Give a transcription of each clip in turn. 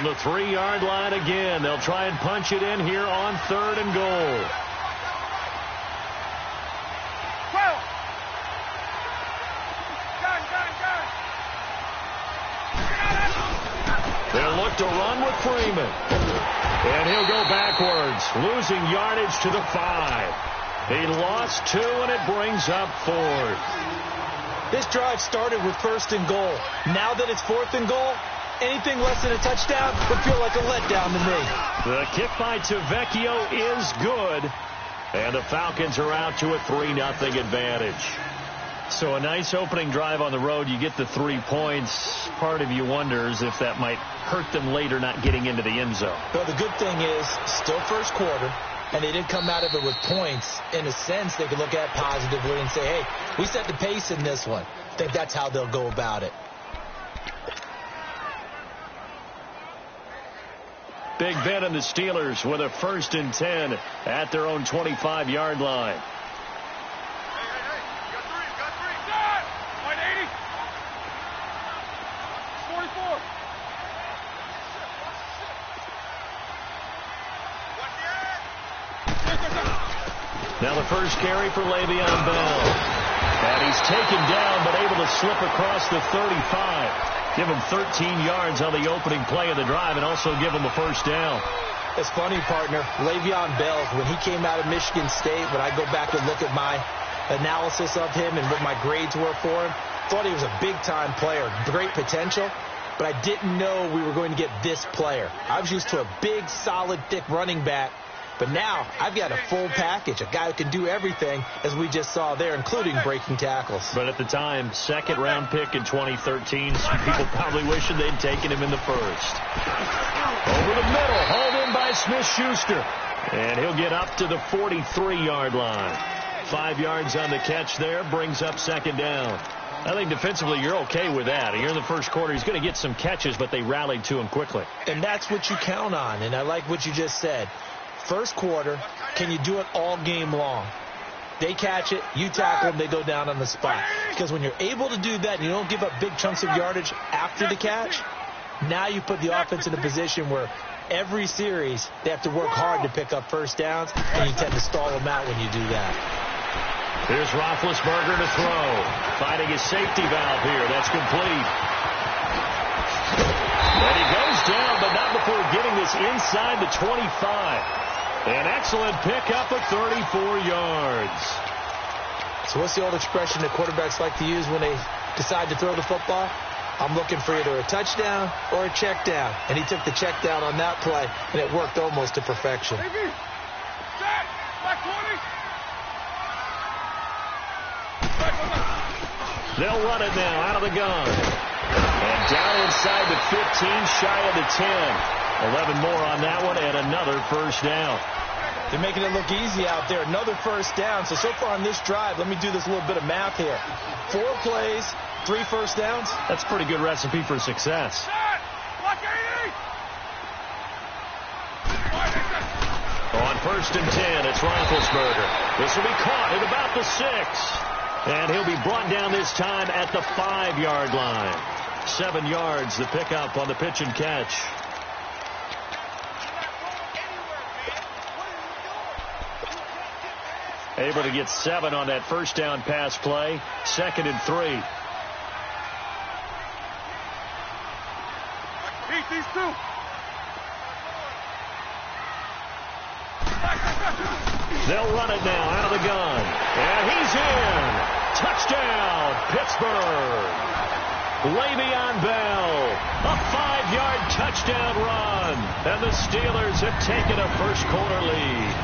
From the 3-yard line again, they'll try and punch it in here on 3rd and goal. They'll look to run with Freeman. And he'll go backwards, losing yardage to the 5. He lost 2, and it brings up 4th. This drive started with 1st and goal. Now that it's 4th and goal, anything less than a touchdown would feel like a letdown to me. The kick by Tavecchio is good, and the Falcons are out to a 3-0 advantage. So a nice opening drive on the road. You get the 3 points. Part of you wonders if that might hurt them later not getting into the end zone. Well, the good thing is still first quarter, and they didn't come out of it with points. In a sense, they could look at positively and say, hey, we set the pace in this one. I think that's how they'll go about it. Big Ben and the Steelers with a 1st and 10 at their own 25-yard line. Now the first carry for Le'Veon Bell. And he's taken down but able to slip across the 35. Give him 13 yards on the opening play of the drive and also give him a 1st down. It's funny, partner. Le'Veon Bell, when he came out of Michigan State, when I go back and look at my analysis of him and what my grades were for him, thought he was a big-time player, great potential, but I didn't know we were going to get this player. I was used to a big, solid, thick running back. But now I've got a full package, a guy who can do everything, as we just saw there, including breaking tackles. But at the time, 2nd-round pick in 2013, some people probably wishing they'd taken him in the 1st. Over the middle, hauled in by Smith-Schuster. And he'll get up to the 43-yard line. 5 yards on the catch there, brings up 2nd down. I think defensively you're okay with that. Here in the first quarter, he's going to get some catches, but they rallied to him quickly. And that's what you count on, and I like what you just said. First quarter, can you do it all game long? They catch it, you tackle them, they go down on the spot. Because when you're able to do that and you don't give up big chunks of yardage after the catch, now you put the offense in a position where every series they have to work hard to pick up 1st downs, and you tend to stall them out when you do that. Here's Roethlisberger to throw. Finding his safety valve here. That's complete. And he goes down, but not before getting this inside the 25. An excellent pickup of 34 yards. So what's the old expression that quarterbacks like to use when they decide to throw the football? I'm looking for either a touchdown or a check down. And he took the check down on that play, and it worked almost to perfection. They'll run it now out of the gun. And down inside the 15, shy of the 10. 11 more on that one, and another 1st down. They're making it look easy out there. Another 1st down. So far on this drive, let me do this little bit of math here. 4 plays, 3 1st downs. That's a pretty good recipe for success. On 1st and 10, it's Roethlisberger. This will be caught at about the 6. And he'll be brought down this time at the 5-yard line. 7 yards, the pickup on the pitch and catch. Able to get 7 on that 1st down pass play. 2nd and 3. These 2. They'll run it now out of the gun. And he's in. Touchdown, Pittsburgh. Le'Veon Bell. A 5-yard touchdown run. And the Steelers have taken a first quarter lead.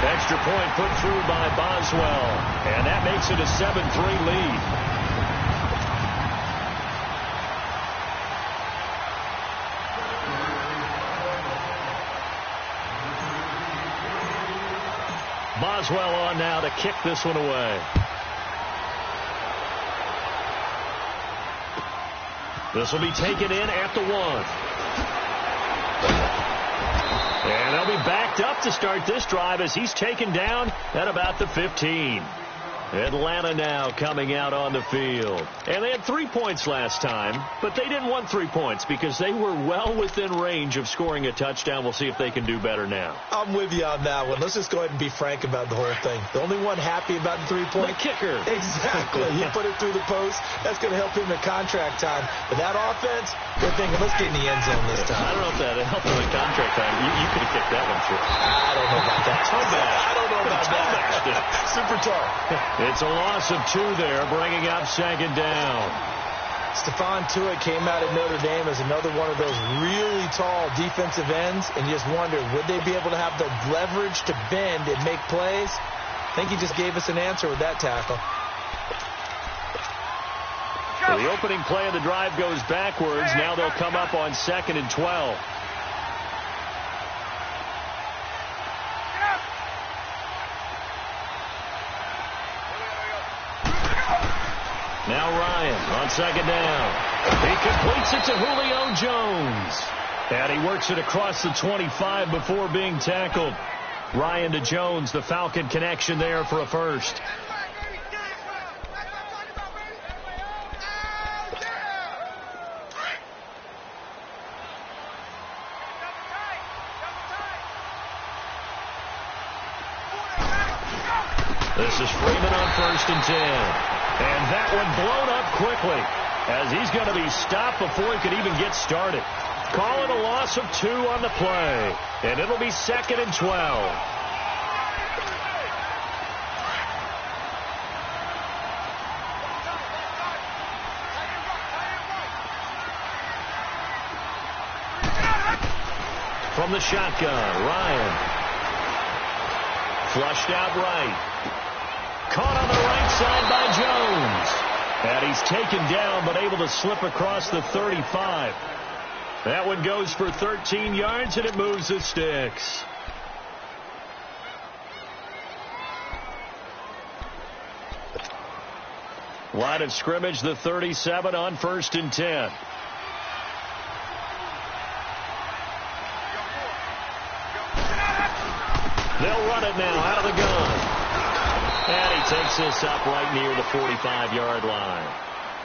Extra point put through by Boswell. And that makes it a 7-3 lead. Boswell on now to kick this one away. This will be taken in at the 1. picked up to start this drive as he's taken down at about the 15. Atlanta now coming out on the field. And they had 3 points last time, but they didn't want 3 points because they were well within range of scoring a touchdown. We'll see if they can do better now. I'm with you on that one. Let's just go ahead and be frank about the whole thing. The only one happy about the 3-point? The kicker. Exactly. He put it through the post. That's going to help him in contract time. But that offense, they're thinking, let's get in the end zone this time. I don't know if that helped him in contract time. You could have kicked that one, too. I don't know about that. I don't know about that. Super tall. It's a loss of 2 there, bringing up second down. Stephon Tuitt came out of Notre Dame as another one of those really tall defensive ends, and you just wonder, would they be able to have the leverage to bend and make plays? I think he just gave us an answer with that tackle. Well, the opening play of the drive goes backwards. Now they'll come up on 2nd and 12. Now Ryan on 2nd down. He completes it to Julio Jones. And he works it across the 25 before being tackled. Ryan to Jones, the Falcon connection there for a first. This is Freeman on 1st and 10. And that one blown up quickly as he's going to be stopped before he could even get started. Call it a loss of 2 on the play. And it'll be 2nd and 12. From the shotgun, Ryan. Flushed out right. Caught on the right side by Jones. And he's taken down but able to slip across the 35. That one goes for 13 yards and it moves the sticks. Line of scrimmage, the 37 on 1st and 10. They'll run it now out of the gun. And he takes this up right near the 45-yard line.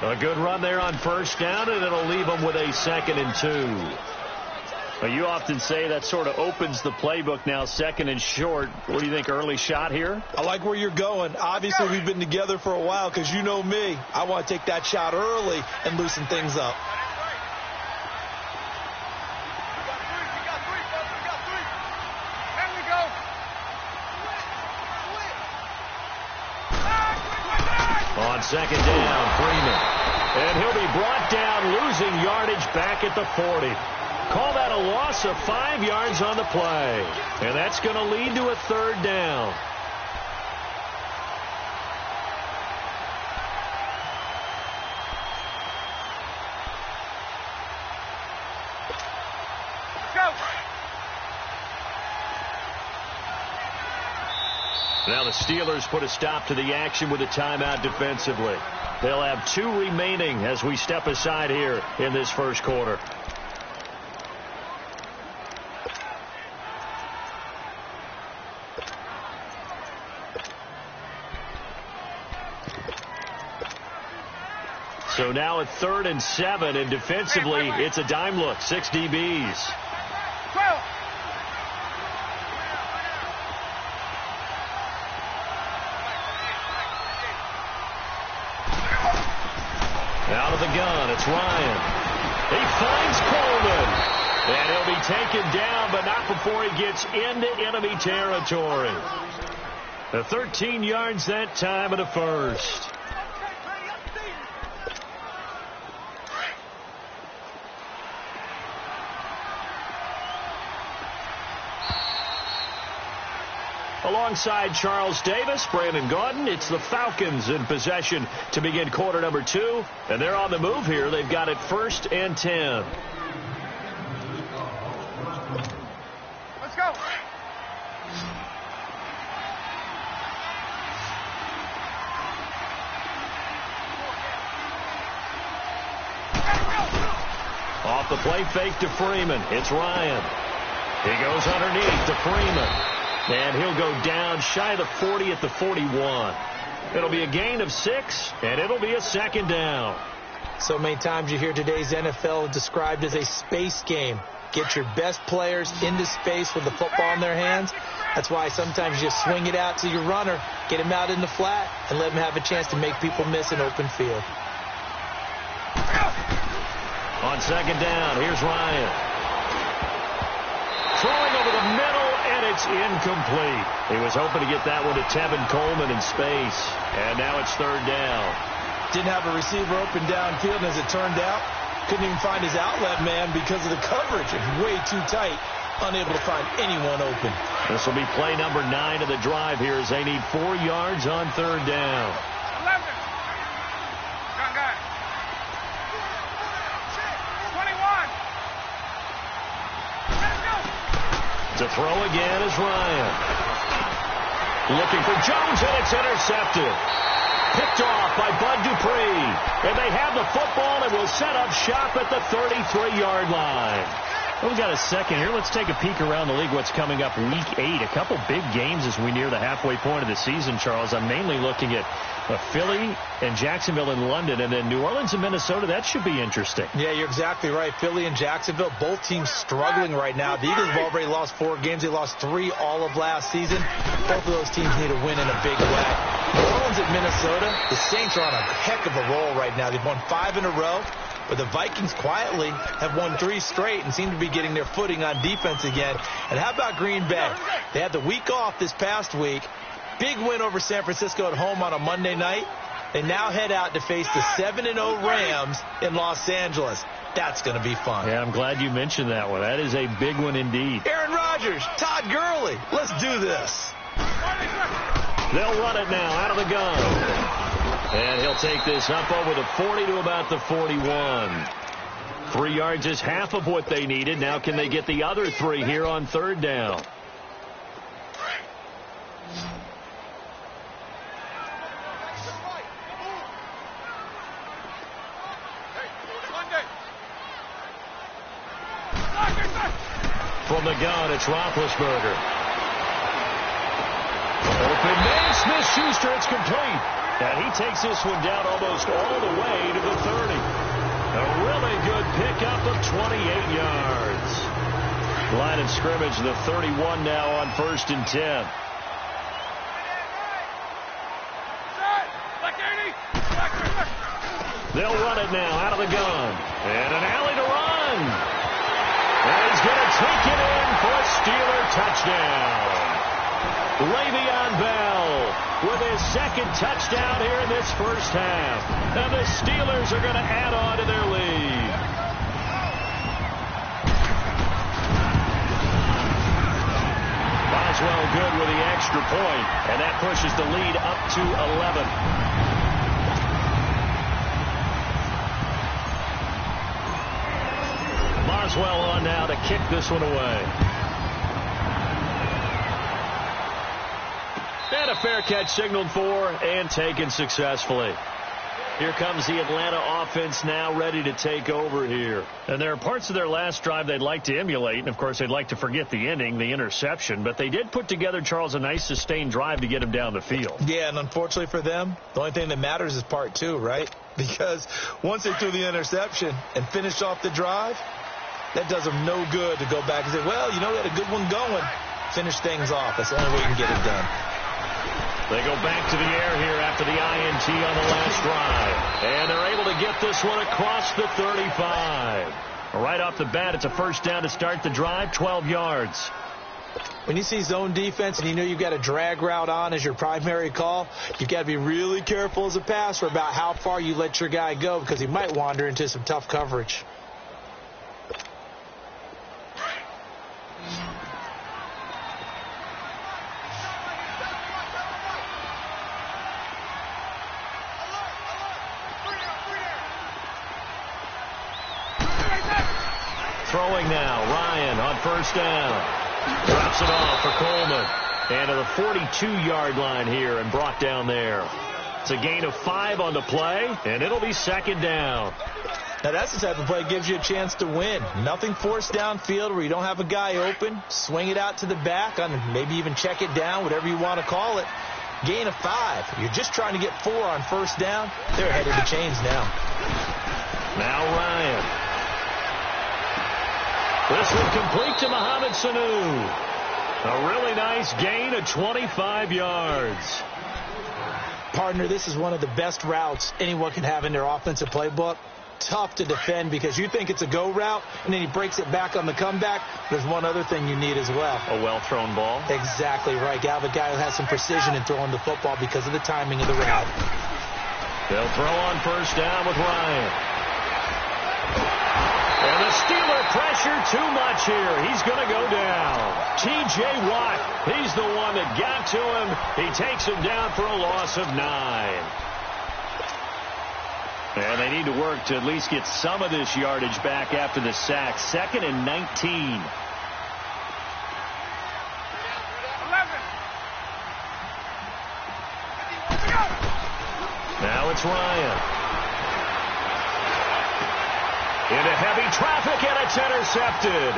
A good run there on 1st down, and it'll leave them with a 2nd and 2. Well, you often say that sort of opens the playbook now, 2nd and short. What do you think, early shot here? I like where you're going. Obviously, we've been together for a while because you know me. I want to take that shot early and loosen things up. On 2nd down, Freeman. And he'll be brought down, losing yardage back at the 40. Call that a loss of 5 yards on the play. And that's going to lead to a 3rd down. Now the Steelers put a stop to the action with a timeout defensively. They'll have 2 remaining as we step aside here in this first quarter. So now at 3rd and 7, and defensively it's a dime look, 6 DBs. Out of the gun, it's Ryan. He finds Coleman. And he'll be taken down, but not before he gets into enemy territory. The 13 yards that time of the first. Alongside Charles Davis, Brandon Gaudin, it's the Falcons in possession to begin quarter number 2. And they're on the move here. They've got it 1st and 10. Let's go. Off the play fake to Freeman. It's Ryan. He goes underneath to Freeman. And he'll go down shy of the 40 at the 41. It'll be a gain of 6, and it'll be a second down. So many times you hear today's NFL described as a space game. Get your best players into space with the football in their hands. That's why sometimes you just swing it out to your runner, get him out in the flat, and let him have a chance to make people miss an open field. On second down, here's Ryan. Throwing over the middle, and it's incomplete. He was hoping to get that one to Tevin Coleman in space, and now it's third down. Didn't have a receiver open downfield, and as it turned out, couldn't even find his outlet man because of the coverage. It was way too tight, unable to find anyone open. This will be play number 9 of the drive here as they need 4 yards on third down. 11. Got it. 21. To throw again is Ryan. Looking for Jones, and it's intercepted. Picked off by Bud Dupree. And they have the football and will set up shop at the 33-yard line. Well, we've got a second here. Let's take a peek around the league. What's coming up week 8. A couple big games as we near the halfway point of the season, Charles. I'm mainly looking at Philly and Jacksonville in London, and then New Orleans and Minnesota. That should be interesting. Yeah, you're exactly right. Philly and Jacksonville, both teams struggling right now. The Eagles have already lost 4 games. They lost 3 all of last season. Both of those teams need a win in a big way. New Orleans at Minnesota, the Saints are on a heck of a roll right now. They've won 5 in a row. But the Vikings quietly have won 3 straight and seem to be getting their footing on defense again. And how about Green Bay? They had the week off this past week. Big win over San Francisco at home on a Monday night. They now head out to face the 7-0 Rams in Los Angeles. That's going to be fun. Yeah, I'm glad you mentioned that one. That is a big one indeed. Aaron Rodgers, Todd Gurley. Let's do this. They'll run it now out of the gun. And he'll take this up over the 40 to about the 41. 3 yards is half of what they needed. Now can they get the other 3 here on third down? From the gun, it's Roethlisberger. Open man, Smith-Schuster, it's complete. And he takes this one down almost all the way to the 30. A really good pickup of 28 yards. Line of scrimmage, the 31 now on 1st and 10. They'll run it now out of the gun. And an alley to run. And he's going to take it in for a Steeler touchdown. Le'Veon Bell with his 2nd touchdown here in this first half. And the Steelers are going to add on to their lead. Boswell good with the extra point, and that pushes the lead up to 11. Boswell on now to kick this one away. And a fair catch signaled for and taken successfully. Here comes the Atlanta offense now ready to take over here. And there are parts of their last drive they'd like to emulate. And, of course, they'd like to forget the ending, the interception. But they did put together, Charles, a nice sustained drive to get him down the field. Yeah, and unfortunately for them, the only thing that matters is part 2, right? Because once they threw the interception and finished off the drive, that does them no good to go back and say, well, you know, we had a good one going. Finish things off. That's the only way you can get it done. They go back to the air here after the INT on the last drive. And they're able to get this one across the 35. Right off the bat, it's a first down to start the drive, 12 yards. When you see zone defense and you know you've got a drag route on as your primary call, you've got to be really careful as a passer about how far you let your guy go because he might wander into some tough coverage. Throwing now, Ryan on first down. Drops it off for Coleman. And to the 42-yard line here and brought down there. It's a gain of 5 on the play, and it'll be second down. Now, that's the type of play that gives you a chance to win. Nothing forced downfield where you don't have a guy open. Swing it out to the back, maybe even check it down, whatever you want to call it. Gain of 5. You're just trying to get 4 on first down. They're ahead of the chains now. Now Ryan. This one complete to Mohamed Sanu. A really nice gain of 25 yards. Partner, this is one of the best routes anyone can have in their offensive playbook. Tough to defend because you think it's a go route, and then he breaks it back on the comeback. There's one other thing you need as well. A well-thrown ball. Exactly right. You have a guy who has some precision in throwing the football because of the timing of the route. They'll throw on first down with Ryan. And the Steeler pressure too much here. He's going to go down. T.J. Watt, he's the one that got to him. He takes him down for a loss of 9. And they need to work to at least get some of this yardage back after the sack. 2nd and 19. 11. Now it's Ryan. Into heavy traffic, and it's intercepted.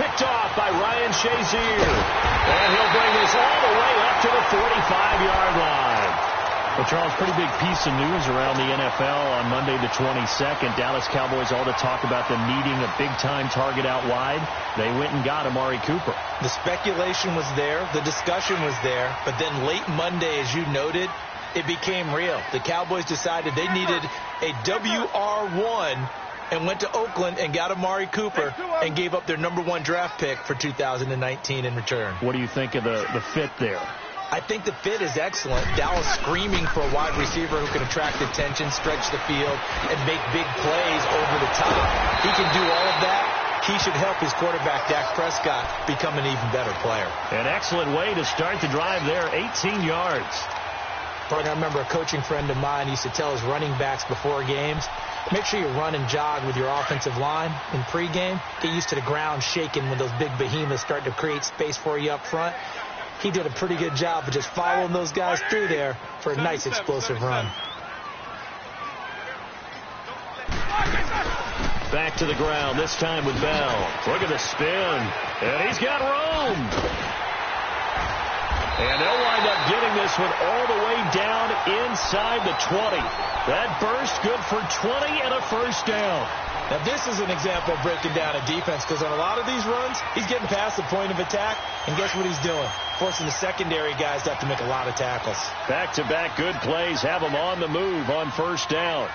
Picked off by Ryan Shazier. And he'll bring this all the way up to the 45-yard line. Well, Charles, pretty big piece of news around the NFL on Monday the 22nd. Dallas Cowboys, all the talk about them needing a big-time target out wide. They went and got Amari Cooper. The speculation was there. The discussion was there. But then late Monday, as you noted, it became real. The Cowboys decided they needed a WR1 and went to Oakland and got Amari Cooper and gave up their #1 draft pick for 2019 in return. What do you think of the fit there? I think the fit is excellent. Dallas screaming for a wide receiver who can attract attention, stretch the field, and make big plays over the top. He can do all of that. He should help his quarterback, Dak Prescott, become an even better player. An excellent way to start the drive there, 18 yards. Partner, I remember a coaching friend of mine used to tell his running backs before games, make sure you run and jog with your offensive line in pregame. Get used to the ground shaking when those big behemoths start to create space for you up front. He did a pretty good job of just following those guys through there for a nice explosive run. Back to the ground, this time with Bell. Look at the spin. And he's got room. And they'll wind up getting this one all the way down inside the 20. That burst good for 20 and a first down. Now, this is an example of breaking down a defense because on a lot of these runs, he's getting past the point of attack, and guess what he's doing? Forcing the secondary guys to have to make a lot of tackles. Back-to-back good plays have them on the move on first down.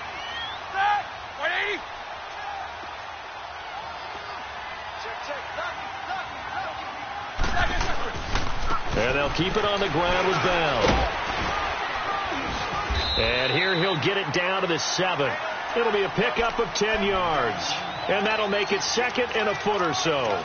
And they'll keep it on the ground with Bell. And here he'll get it down to the 7. It'll be a pickup of 10 yards. And that'll make it 2nd and a foot or so.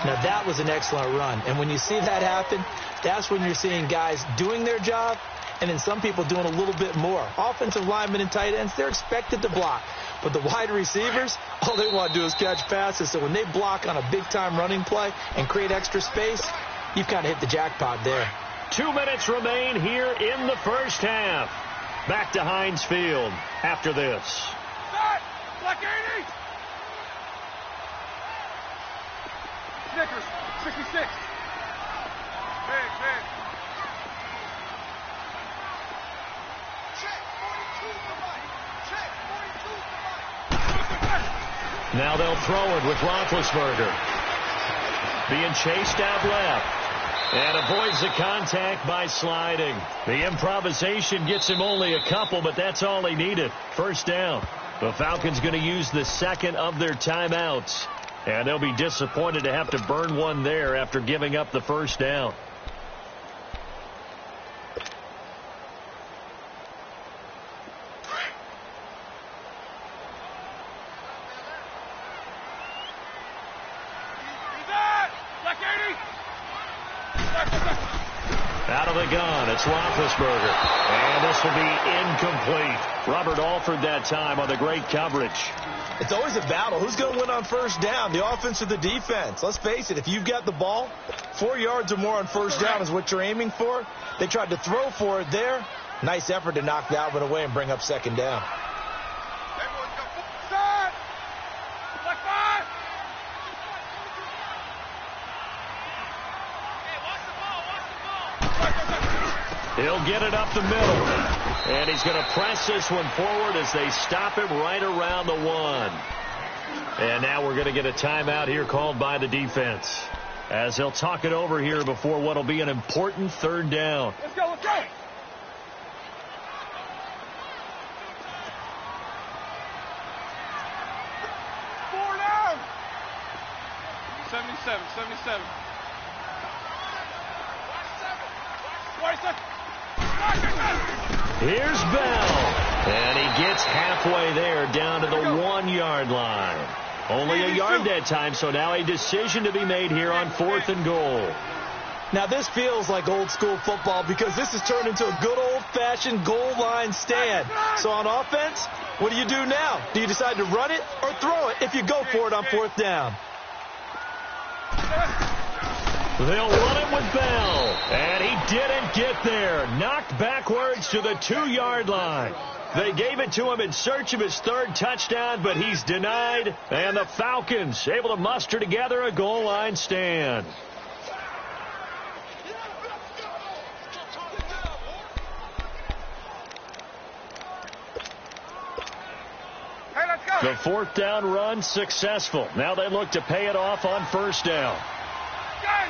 Now, that was an excellent run. And when you see that happen, that's when you're seeing guys doing their job and then some people doing a little bit more. Offensive linemen and tight ends, they're expected to block. But the wide receivers, all they want to do is catch passes. So when they block on a big-time running play and create extra space, you've kind of hit the jackpot there. 2 minutes remain here in the first half. Back to Heinz Field after this. Black 80. Snickers, 66. Big. Check 42 to the right. Check 42 to the right. Now they'll throw it with Roethlisberger. Being chased out left. And avoids the contact by sliding. The improvisation gets him only a couple, but that's all he needed. First down. The Falcons going to use the 2nd of their timeouts. And they'll be disappointed to have to burn one there after giving up the first down. Out of the gun, it's Roethlisberger. And this will be incomplete. Robert Alford that time on the great coverage. It's always a battle. Who's going to win on first down, the offense or the defense? Let's face it, if you've got the ball, 4 yards or more on first down is what you're aiming for. They tried to throw for it there. Nice effort to knock that one away and bring up 2nd down. Start. get it up the middle. And he's going to press this one forward as they stop him right around the 1. And now we're going to get a timeout here called by the defense, as they'll talk it over here before what will be an important 3rd down. Let's go, let's go. Four down. 77. 27. Here's Bell. And he gets halfway there, down to the 1-yard line. Only a yard that time, so now a decision to be made here on 4th and goal. Now, this feels like old-school football because this has turned into a good old-fashioned goal line stand. So on offense, what do you do now? Do you decide to run it or throw it if you go for it on 4th down? They'll run it with Bell, and he didn't get there. Knocked backwards to the 2-yard line. They gave it to him in search of his 3rd touchdown, but he's denied, and the Falcons able to muster together a goal line stand. Hey, let's go. The 4th down run successful. Now they look to pay it off on 1st down. Gun.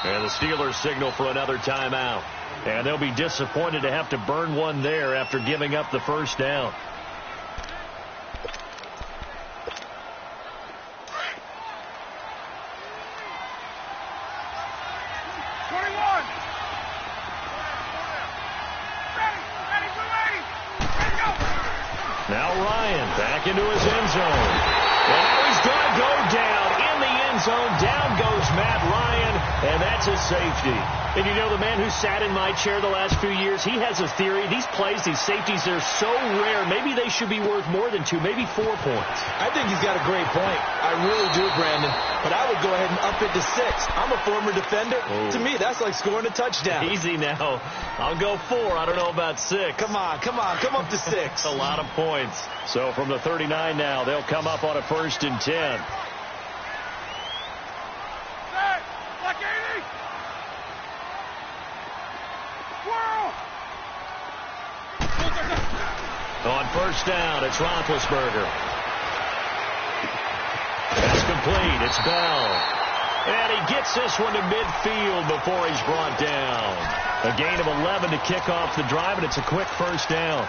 And the Steelers signal for another timeout. And they'll be disappointed to have to burn one there after giving up the 1st down. Now Ryan back into his end zone. And now he's going to go down in the end zone. Down goes Matt Ryan, and that's a safety. And you know, the man who sat in my chair the last few years, he has a theory. These plays, these safeties, they're so rare. Maybe they should be worth more than 2, maybe 4 points. I think he's got a great point. I really do, Brandon. But I would go ahead and up it to 6. I'm a former defender. Oh. To me, that's like scoring a touchdown. Easy now. I'll go 4. I don't know about 6. Come on. Come up to 6. That's a lot of points. So from the 39 now, they'll come up on a 1st and 10. On 1st down, it's Roethlisberger. That's complete. It's Bell. And he gets this one to midfield before he's brought down. A gain of 11 to kick off the drive, and it's a quick 1st down.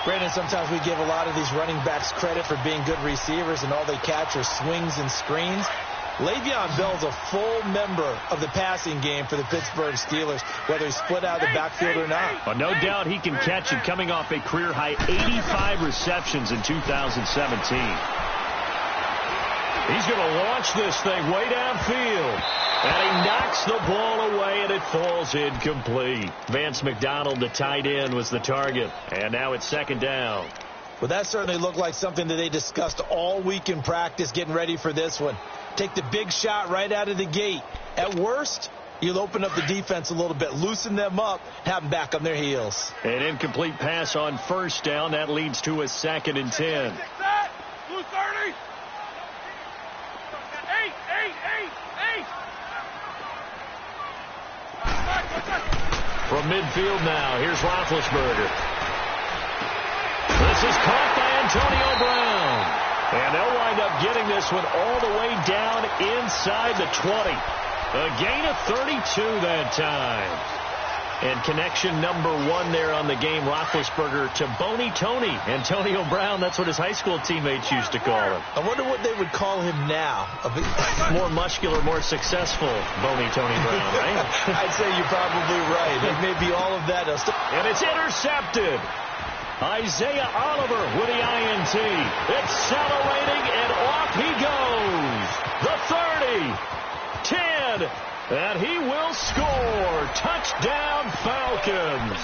Brandon, sometimes we give a lot of these running backs credit for being good receivers, and all they catch are swings and screens. Le'Veon Bell's a full member of the passing game for the Pittsburgh Steelers, whether he's split out of the backfield or not. Well, no doubt he can catch it, coming off a career-high 85 receptions in 2017. He's going to launch this thing way downfield. And he knocks the ball away, and it falls incomplete. Vance McDonald, the tight end, was the target. And now it's 2nd down. Well, that certainly looked like something that they discussed all week in practice, getting ready for this one. Take the big shot right out of the gate. At worst, you'll open up the defense a little bit, loosen them up, have them back on their heels. An incomplete pass on 1st down. That leads to a 2nd and 10. Blue 30. 8. From midfield now, here's Roethlisberger. This is caught by Antonio Brown. And they'll wind up getting this one all the way down inside the 20. A gain of 32 that time. And connection number 1 there on the game, Roethlisberger to Boney Tony. Antonio Brown, that's what his high school teammates used to call him. I wonder what they would call him now. More muscular, more successful Boney Tony Brown, right? I'd say you're probably right. It may be all of that. And it's intercepted. Isaiah Oliver with the INT. Accelerating, and off he goes. The 30, 10, and he will score. Touchdown, Falcons.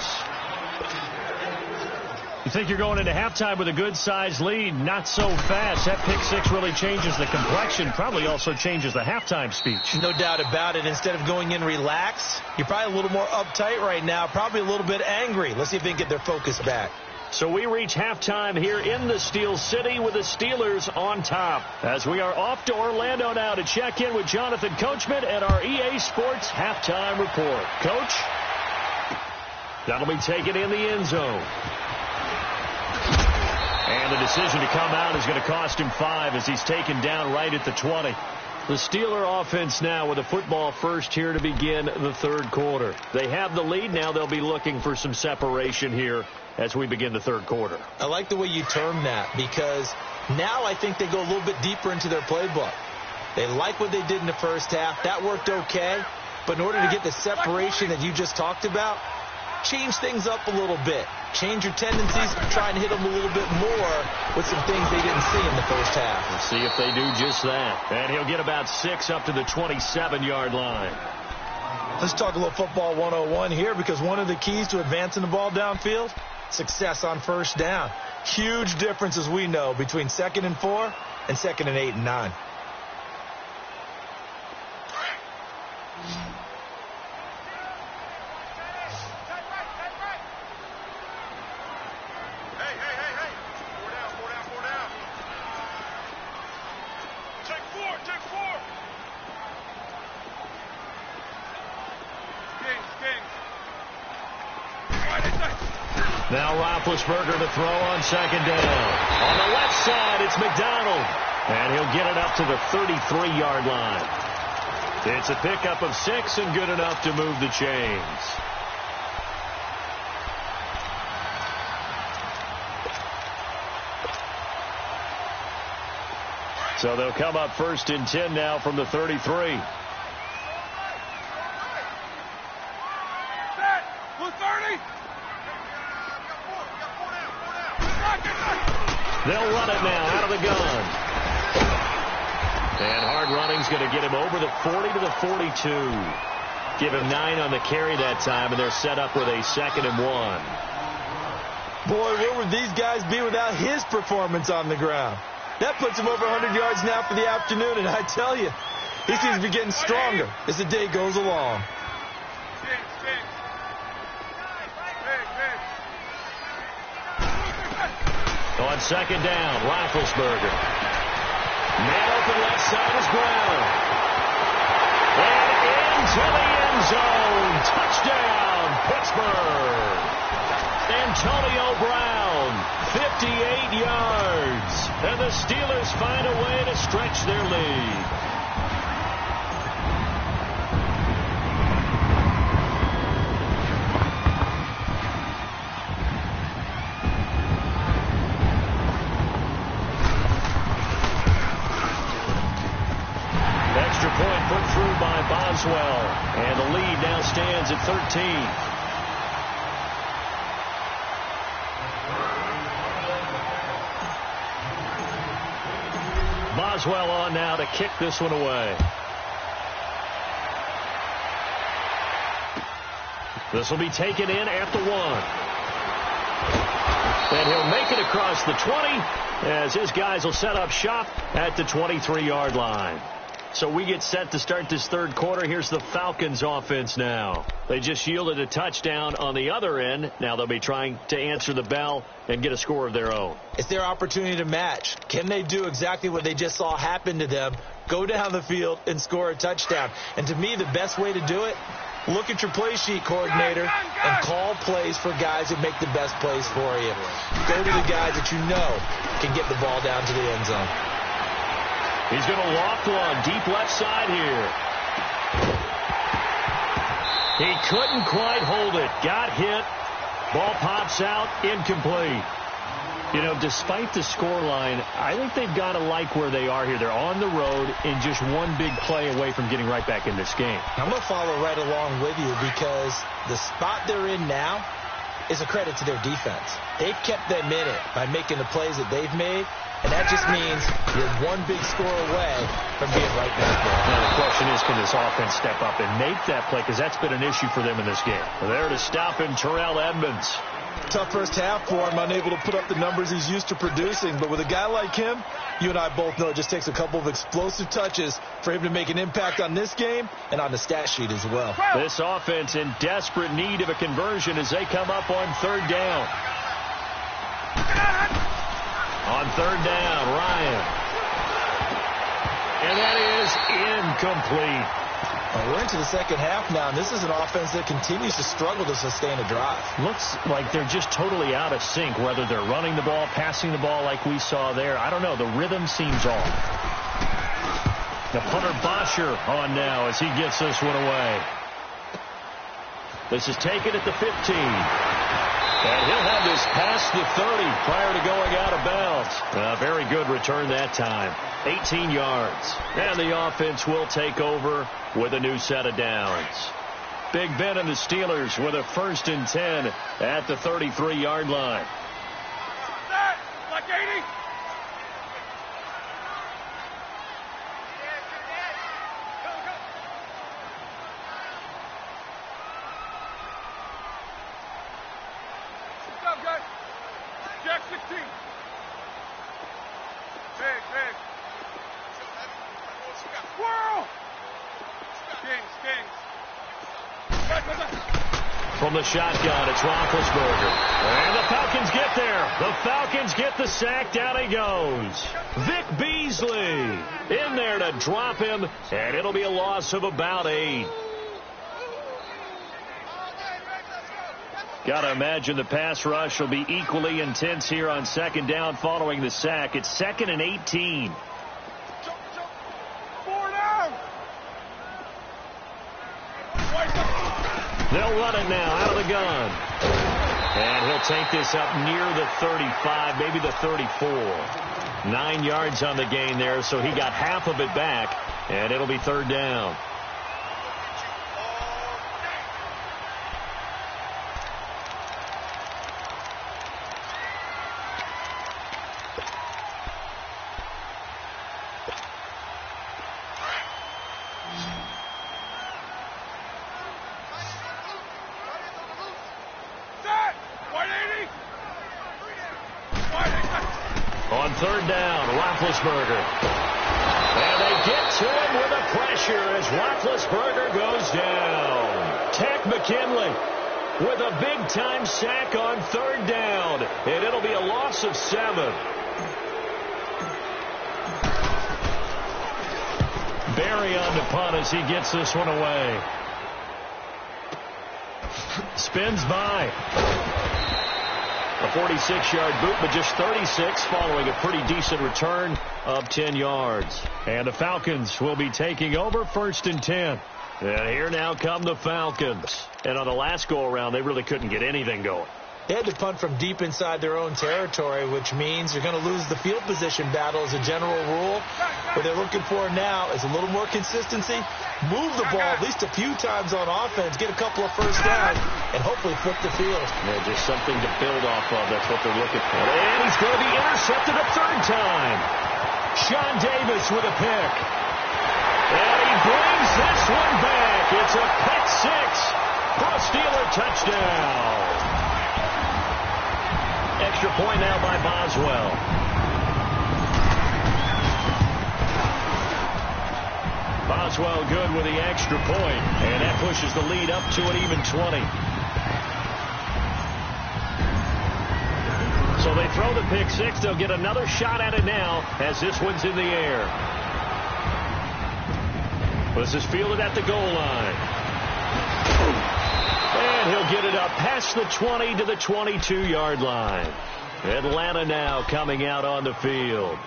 You think you're going into halftime with a good-sized lead. Not so fast. That pick 6 really changes the complexion. Probably also changes the halftime speech. No doubt about it. Instead of going in relaxed, you're probably a little more uptight right now. Probably a little bit angry. Let's see if they can get their focus back. So we reach halftime here in the Steel City with the Steelers on top. As we are off to Orlando now to check in with Jonathan Coachman at our EA Sports Halftime Report. Coach, that'll be taken in the end zone. And the decision to come out is going to cost him 5 as he's taken down right at the 20. The Steeler offense now with a football first here to begin the third quarter. They have the lead. Now they'll be looking for some separation here as we begin the third quarter. I like the way you term that, because now I think they go a little bit deeper into their playbook. They like what they did in the first half. That worked okay. But in order to get the separation that you just talked about, change things up a little bit. Change your tendencies, try and hit them a little bit more with some things they didn't see in the first half. We'll see if they do just that. And he'll get about 6 up to the 27-yard line. Let's talk a little football 101 here, because one of the keys to advancing the ball downfield, success on first down. Huge difference, as we know, between 2nd and 4 and 2nd and 8 and 9. Now Roethlisberger to throw on second down. On the left side, it's McDonald. And he'll get it up to the 33-yard line. It's a pickup of 6 and good enough to move the chains. So they'll come up 1st and 10 now from the 33. They'll run it now out of the gun. And hard running's going to get him over the 40 to the 42. Give him 9 on the carry that time, and they're set up with a 2nd and 1. Boy, where would these guys be without his performance on the ground? That puts him over 100 yards now for the afternoon, and I tell you, he seems to be getting stronger as the day goes along. On second down, Roethlisberger. Man open left side is Brown. And into the end zone. Touchdown, Pittsburgh. Antonio Brown, 58 yards. And the Steelers find a way to stretch their lead. Boswell, and the lead now stands at 13. Boswell on now to kick this one away. This will be taken in at the 1. And he'll make it across the 20 as his guys will set up shop at the 23-yard line. So we get set to start this third quarter. Here's the Falcons offense now. They just yielded a touchdown on the other end. Now they'll be trying to answer the bell and get a score of their own. It's their opportunity to match. Can they do exactly what they just saw happen to them? Go down the field and score a touchdown. And to me, the best way to do it, look at your play sheet coordinator and call plays for guys that make the best plays for you. Go to the guys that you know can get the ball down to the end zone. He's going to loft one deep left side here. He couldn't quite hold it. Got hit. Ball pops out. Incomplete. You know, despite the scoreline, I think they've got to like where they are here. They're on the road and just one big play away from getting right back in this game. I'm going to follow right along with you, because the spot they're in now is a credit to their defense. They've kept them in it by making the plays that they've made. And that just means you're one big score away from being right back there. Now the question is, can this offense step up and make that play? Because that's been an issue for them in this game. There to stop him, Terrell Edmonds. Tough first half for him, unable to put up the numbers he's used to producing. But with a guy like him, you and I both know it just takes a couple of explosive touches for him to make an impact on this game and on the stat sheet as well. This offense in desperate need of a conversion as they come up on third down. On third down, Ryan. And that is incomplete. We're into the second half now, and this is an offense that continues to struggle to sustain a drive. Looks like they're just totally out of sync, whether they're running the ball, passing the ball like we saw there. I don't know. The rhythm seems off. The punter Bosher on now as he gets this one away. This is taken at the 15. And he'll have this past the 30 prior to going out of bounds. Very good return that time. 18 yards. And the offense will take over with a new set of downs. Big Ben and the Steelers with a 1st and 10 at the 33-yard line. Like 80. What's up, guys? Jack 16. Big. Whoa! Kings. From the shotgun, it's Roethlisberger. And the Falcons get there. The Falcons get the sack. Down he goes. Vic Beasley in there to drop him, and it'll be a loss of about 8. Got to imagine the pass rush will be equally intense here on 2nd down following the sack. It's 2nd and 18. They'll run it now out of the gun. And he'll take this up near the 35, maybe the 34. 9 yards on the gain there, so he got half of it back, and it'll be 3rd down. On 3rd down, Roethlisberger. And they get to him with the pressure as Roethlisberger goes down. Takk McKinley with a big-time sack on 3rd down. And it'll be a loss of 7. Barry on the punt as he gets this one away. Spins by. A 46-yard boot, but just 36 following a pretty decent return of 10 yards. And the Falcons will be taking over 1st and 10. And here now come the Falcons. And on the last go-around, they really couldn't get anything going. They had to punt from deep inside their own territory, which means you're going to lose the field position battle as a general rule. What they're looking for now is a little more consistency, move the ball at least a few times on offense, get a couple of first downs, and hopefully flip the field. Yeah, just something to build off of. That's what they're looking for. And he's going to be intercepted a 3rd time. Sean Davis with a pick. And he brings this one back. It's a pick 6 for a Steeler touchdown. Extra point now by Boswell. Boswell good with the extra point, and that pushes the lead up to an even 20. So they throw the pick 6. They'll get another shot at it now as this one's in the air. This is fielded at the goal line. And he'll get it up past the 20 to the 22-yard line. Atlanta now coming out on the field.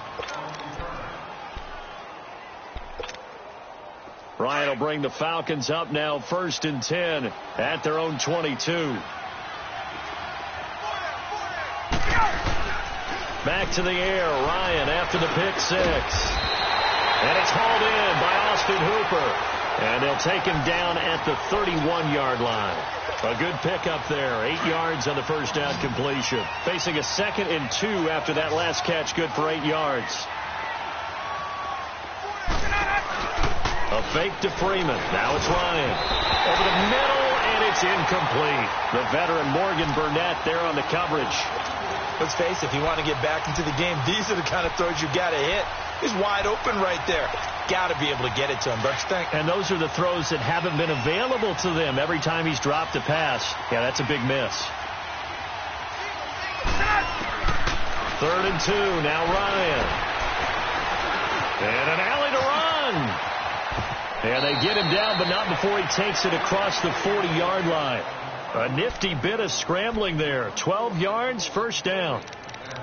Ryan will bring the Falcons up now 1st and 10 at their own 22. Back to the air. Ryan after the pick 6. And it's hauled in by Austin Hooper. And they'll take him down at the 31-yard line. A good pickup there. 8 yards on the first down completion. Facing a 2nd and 2 after that last catch. Good for 8 yards. A fake to Freeman. Now it's Ryan. Over the middle, and it's incomplete. The veteran Morgan Burnett there on the coverage. Let's face it, if you want to get back into the game, these are the kind of throws you got to hit. He's wide open right there. Got to be able to get it to him, don't you think? And those are the throws that haven't been available to them every time he's dropped a pass. Yeah, that's a big miss. 3rd and 2. Now Ryan. And an alley to run. And they get him down, but not before he takes it across the 40-yard line. A nifty bit of scrambling there. 12 yards, first down.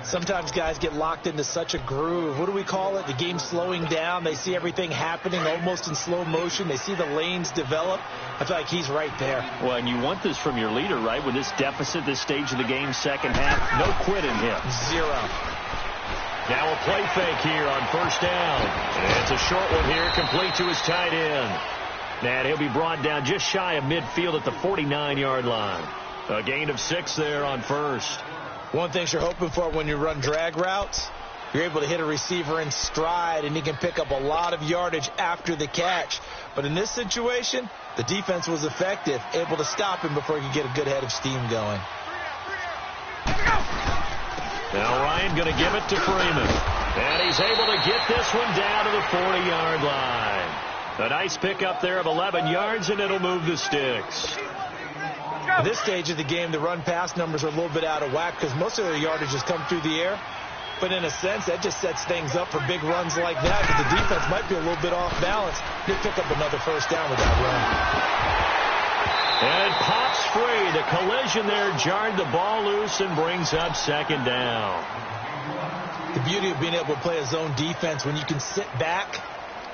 Sometimes guys get locked into such a groove. What do we call it? The game slowing down. They see everything happening almost in slow motion. They see the lanes develop. I feel like he's right there. Well, and you want this from your leader, right? With this deficit, this stage of the game, second half, no quit in him. 0. Now a play fake here on first down. And it's a short one here, complete to his tight end. And he'll be brought down just shy of midfield at the 49-yard line. A gain of 6 there on first. One thing you're hoping for when you run drag routes, you're able to hit a receiver in stride, and he can pick up a lot of yardage after the catch. But in this situation, the defense was effective, able to stop him before he could get a good head of steam going. Now Ryan going to give it to Freeman. And he's able to get this one down to the 40-yard line. A nice pickup there of 11 yards, and it'll move the sticks. At this stage of the game, the run-pass numbers are a little bit out of whack because most of their yardage has come through the air. But in a sense, that just sets things up for big runs like that because the defense might be a little bit off balance. They pick up another first down with that run. And it pops free. The collision there jarred the ball loose and brings up second down. The beauty of being able to play a zone defense when you can sit back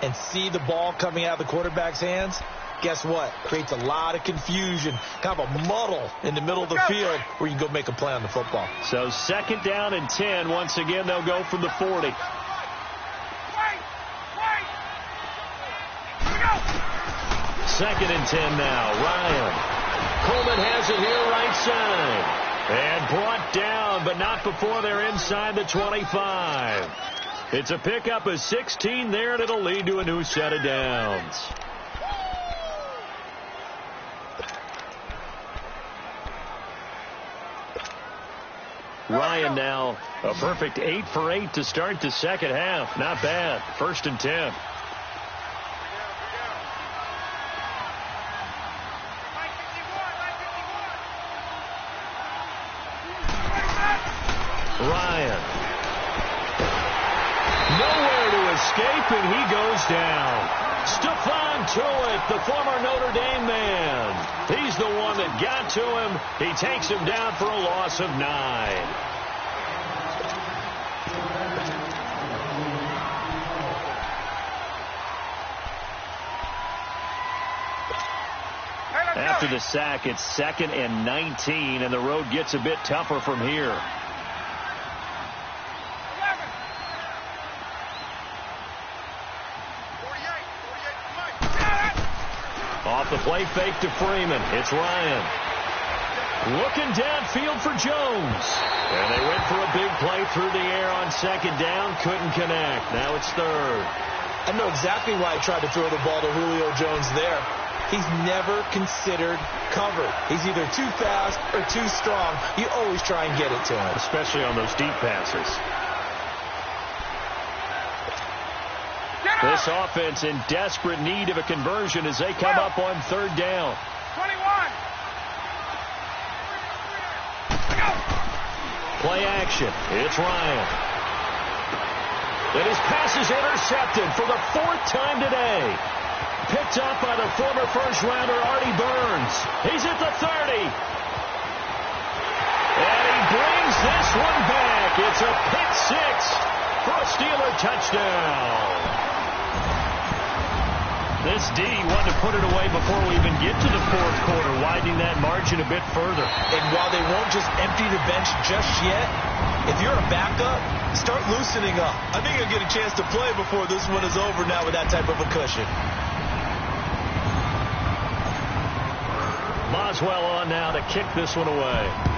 and see the ball coming out of the quarterback's hands, guess what? Creates a lot of confusion, kind of a muddle in the middle of the field where you can go make a play on the football. So second down and 10. Once again, they'll go from the 40. Second and 10 now. Ryan. Coleman has it here right side. And brought down, but not before they're inside the 25. It's a pickup of 16 there, and it'll lead to a new set of downs. Ryan now a perfect 8 for 8 to start the second half. Not bad. 1st and 10. Ryan. Nowhere to escape, and he goes down. Stephon Tuitt, the former Notre Dame man. He's the one that got to him. He takes him down for a loss of 9. After the sack, it's 2nd and 19, and the road gets a bit tougher from here. Off the play fake to Freeman. It's Ryan. Looking downfield for Jones. And they went for a big play through the air on second down. Couldn't connect. Now it's 3rd. I know exactly why I tried to throw the ball to Julio Jones there. He's never considered covered. He's either too fast or too strong. You always try and get it to him. Especially on those deep passes. This offense in desperate need of a conversion as they come up on 3rd down. 21. Play action. It's Ryan. And his pass is intercepted for the 4th time today. Picked up by the former first-rounder Artie Burns. He's at the 30. And he brings this one back. It's a pick 6 for a Steeler touchdown. This D wanted to put it away before we even get to the 4th quarter, widening that margin a bit further. And while they won't just empty the bench just yet, if you're a backup, start loosening up. I think you'll get a chance to play before this one is over now with that type of a cushion. Boswell on now to kick this one away.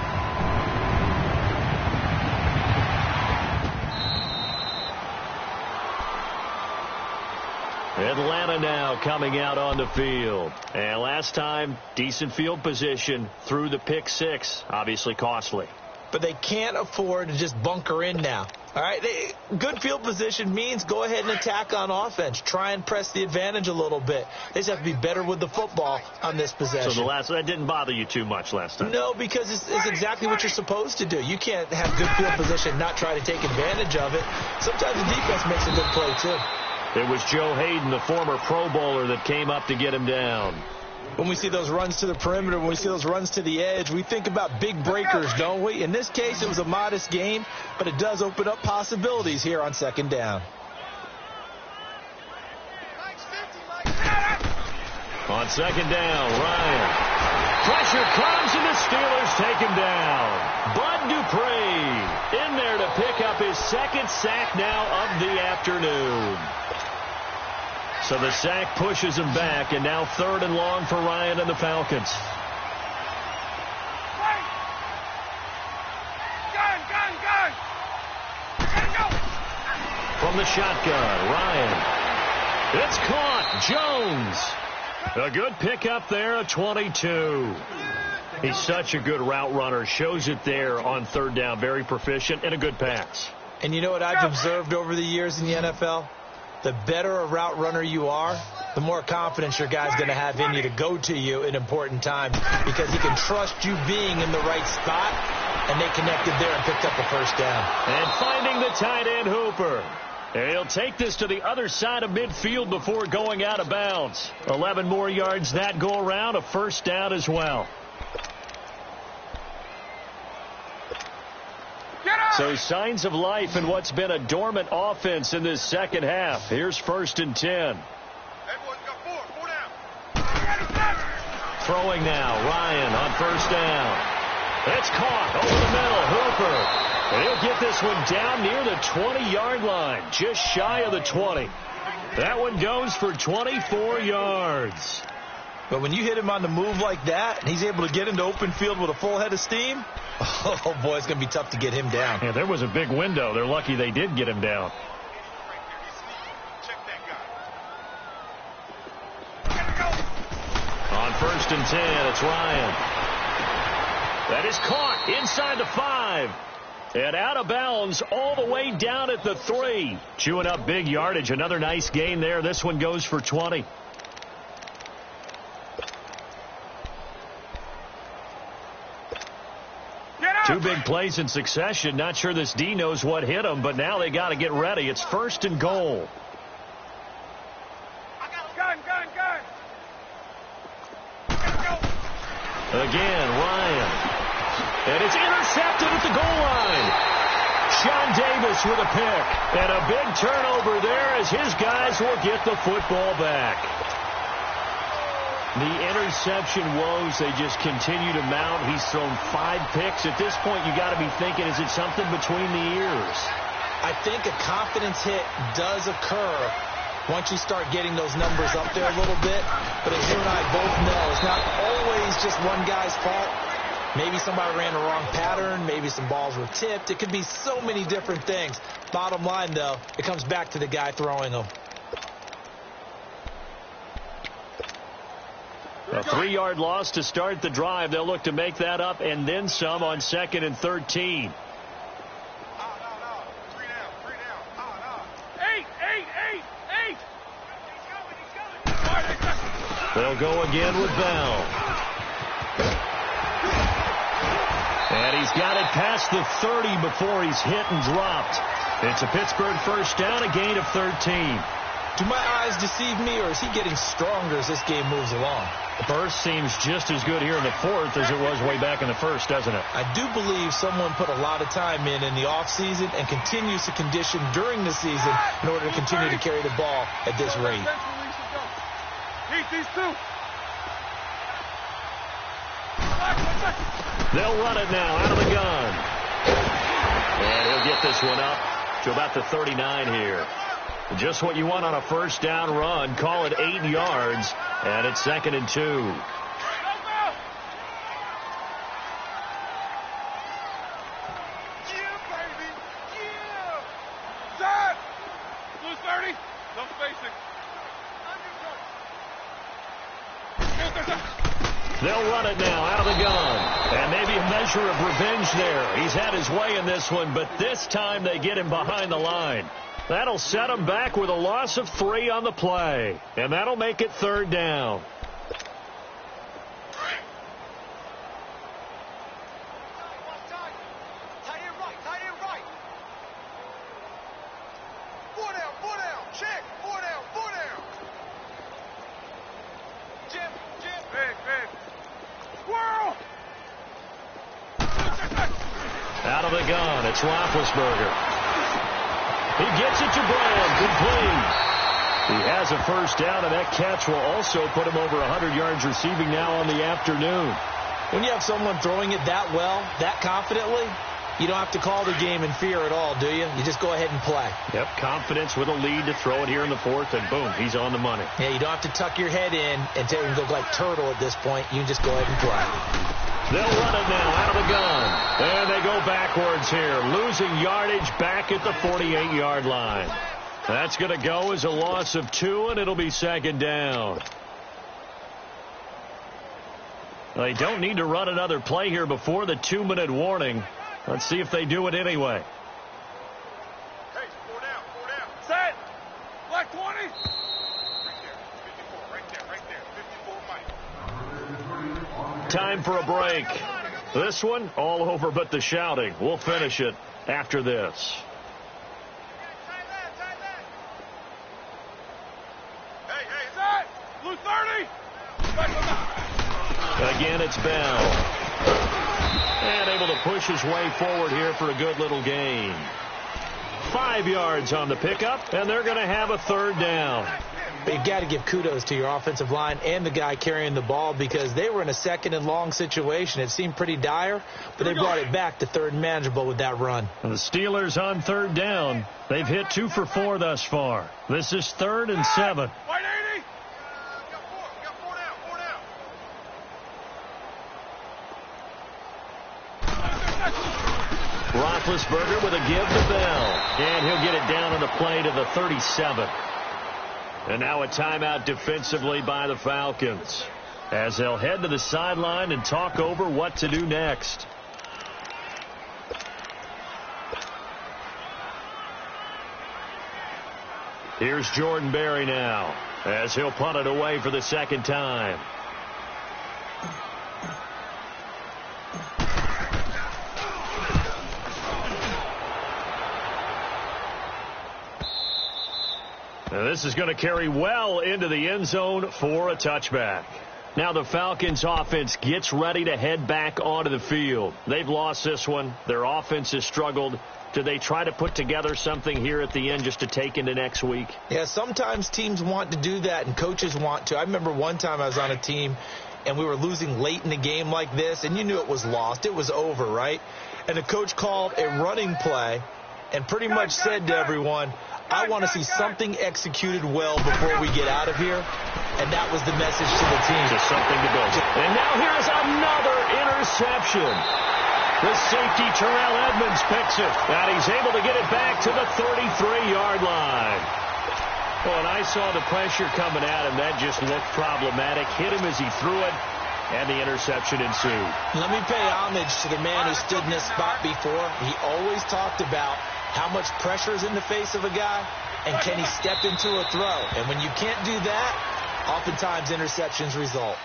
Atlanta now coming out on the field. And last time, decent field position through the pick 6. Obviously costly. But they can't afford to just bunker in now. All right, good field position means go ahead and attack on offense. Try and press the advantage a little bit. They just have to be better with the football on this possession. So that didn't bother you too much last time? No, because it's exactly what you're supposed to do. You can't have good field position and not try to take advantage of it. Sometimes the defense makes a good play, too. It was Joe Hayden, the former Pro Bowler, that came up to get him down. When we see those runs to the perimeter, when we see those runs to the edge, we think about big breakers, don't we? In this case, it was a modest gain, but it does open up possibilities here on second down. On second down, Ryan. Pressure comes, and the Steelers take him down. Bud Dupree in there to pick up his second sack now of the afternoon. So the sack pushes him back, and now 3rd and long for Ryan and the Falcons. Gun. From the shotgun, Ryan. It's caught. Jones. A good pickup there, a 22. He's such a good route runner. Shows it there on 3rd down. Very proficient and a good pass. And you know what I've observed over the years in the NFL? The better a route runner you are, the more confidence your guy's going to have in you to go to you in important times because he can trust you being in the right spot, and they connected there and picked up the first down. And finding the tight end, Hooper. And he'll take this to the other side of midfield before going out of bounds. 11 more yards that go around, a first down as well. So signs of life in what's been a dormant offense in this second half. Here's 1st and 10. Everyone's got four down. Throwing now, Ryan on 1st down. It's caught over the middle, Hooper. And he'll get this one down near the 20-yard line, just shy of the 20. That one goes for 24 yards. But when you hit him on the move like that, and he's able to get into open field with a full head of steam, oh, boy, it's going to be tough to get him down. Yeah, there was a big window. They're lucky they did get him down. On 1st and 10, it's Ryan. That is caught inside the 5. And out of bounds all the way down at the 3. Chewing up big yardage. Another nice gain there. This one goes for 20. Two big plays in succession. Not sure this D knows what hit him, but now they got to get ready. It's 1st and goal. Gun. Again, Ryan. And it's intercepted at the goal line. Sean Davis with a pick. And a big turnover there as his guys will get the football back. The interception woes, they just continue to mount. He's thrown 5 picks. At this point, you got to be thinking, is it something between the ears? I think a confidence hit does occur once you start getting those numbers up there a little bit. But as you and I both know, it's not always just one guy's fault. Maybe somebody ran the wrong pattern. Maybe some balls were tipped. It could be so many different things. Bottom line, though, it comes back to the guy throwing them. A 3-yard loss to start the drive. They'll look to make that up and then some on 2nd and 13. No. 3 down. Eight. They'll go again with Bell. And he's got it past the 30 before he's hit and dropped. It's a Pittsburgh first down, a gain of 13. Do my eyes deceive me, or is he getting stronger as this game moves along? The burst seems just as good here in the 4th as it was way back in the 1st, doesn't it? I do believe someone put a lot of time in the offseason and continues to condition during the season in order to continue to carry the ball at this rate. Heat these two. They'll run it now out of the gun. And he'll get this one up to about the 39 here. Just what you want on a first down run. Call it 8 yards. And it's 2nd and 2. Yeah, baby. Yeah. Set. Blue 30. Double basic. They'll run it now out of the gun. And maybe a measure of revenge there. He's had his way in this one, but this time they get him behind the line. That'll set him back with a loss of 3 on the play. And that'll make it 3rd down. Out of the gun, it's Roethlisberger. He gets it to Brown, complete. He has a first down, and that catch will also put him over 100 yards receiving now on the afternoon. When you have someone throwing it that well, that confidently, you don't have to call the game in fear at all, do you? You just go ahead and play. Yep, confidence with a lead to throw it here in the 4th, and boom, he's on the money. Yeah, you don't have to tuck your head in and tell him to look like turtle at this point. You can just go ahead and play. They'll run it now out of the gun. And they go backwards here, losing yardage back at the 48-yard line. That's going to go as a loss of 2, and it'll be 2nd down. They don't need to run another play here before the 2-minute warning. Let's see if they do it anyway. Hey, 4 down, 4 down. Set. Black 20. Right there, 54, right there, 54, Mike. Time for a break. This one, all over but the shouting. We'll finish it after this. Hey, set. Blue 30. Again, it's Bell. And able to push his way forward here for a good little gain. 5 yards on the pickup, and they're going to have a 3rd down. But you've got to give kudos to your offensive line and the guy carrying the ball because they were in a 2nd and long situation. It seemed pretty dire, but they brought it back to 3rd and manageable with that run. And the Steelers on 3rd down. They've hit 2 for 4 thus far. This is 3rd and 7. White 80. Got 4 down, 4 down. Roethlisberger with a give to Bell. And he'll get it down on the play to the 37. And now a timeout defensively by the Falcons as they'll head to the sideline and talk over what to do next. Here's Jordan Berry now as he'll punt it away for the 2nd time. Now this is going to carry well into the end zone for a touchback. Now the Falcons offense gets ready to head back onto the field. They've lost this one. Their offense has struggled. Do they try to put together something here at the end just to take into next week? Yeah, sometimes teams want to do that and coaches want to. I remember one time I was on a team and we were losing late in the game like this, and you knew it was lost. It was over, right? And the coach called a running play and pretty much said to everyone, I want to see something executed well before we get out of here. And that was the message to the team. Just something to build. And now here's another interception. The safety, Terrell Edmonds, picks it. And he's able to get it back to the 33-yard line. Well, and I saw the pressure coming at him. That just looked problematic. Hit him as he threw it. And the interception ensued. Let me pay homage to the man who stood in this spot before. He always talked about how much pressure is in the face of a guy, and can he step into a throw? And when you can't do that, oftentimes interceptions result.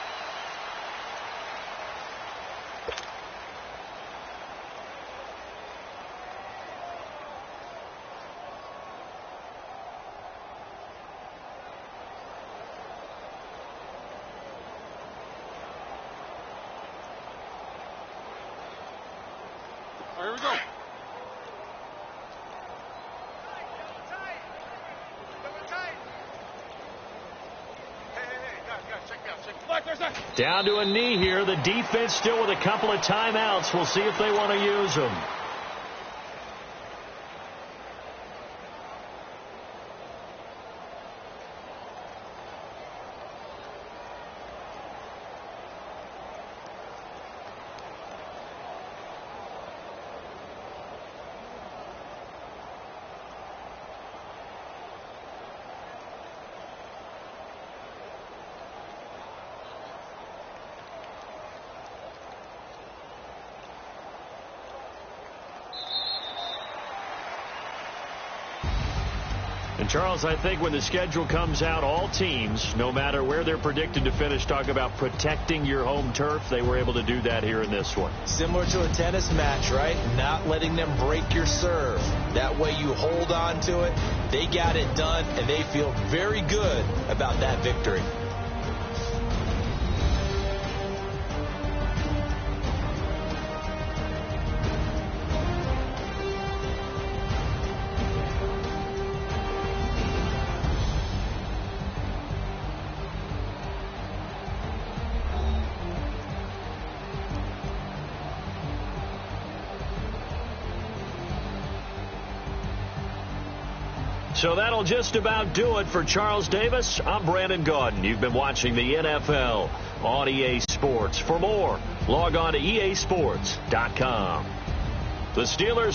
All right, here we go. Down to a knee here. The defense still with a couple of timeouts. We'll see if they want to use them. And, Charles, I think when the schedule comes out, all teams, no matter where they're predicted to finish, talk about protecting your home turf. They were able to do that here in this one. Similar to a tennis match, right? Not letting them break your serve. That way you hold on to it. They got it done, and they feel very good about that victory. So that'll just about do it for Charles Davis. I'm Brandon Gaudin. You've been watching the NFL on EA Sports. For more, log on to easports.com. The Steelers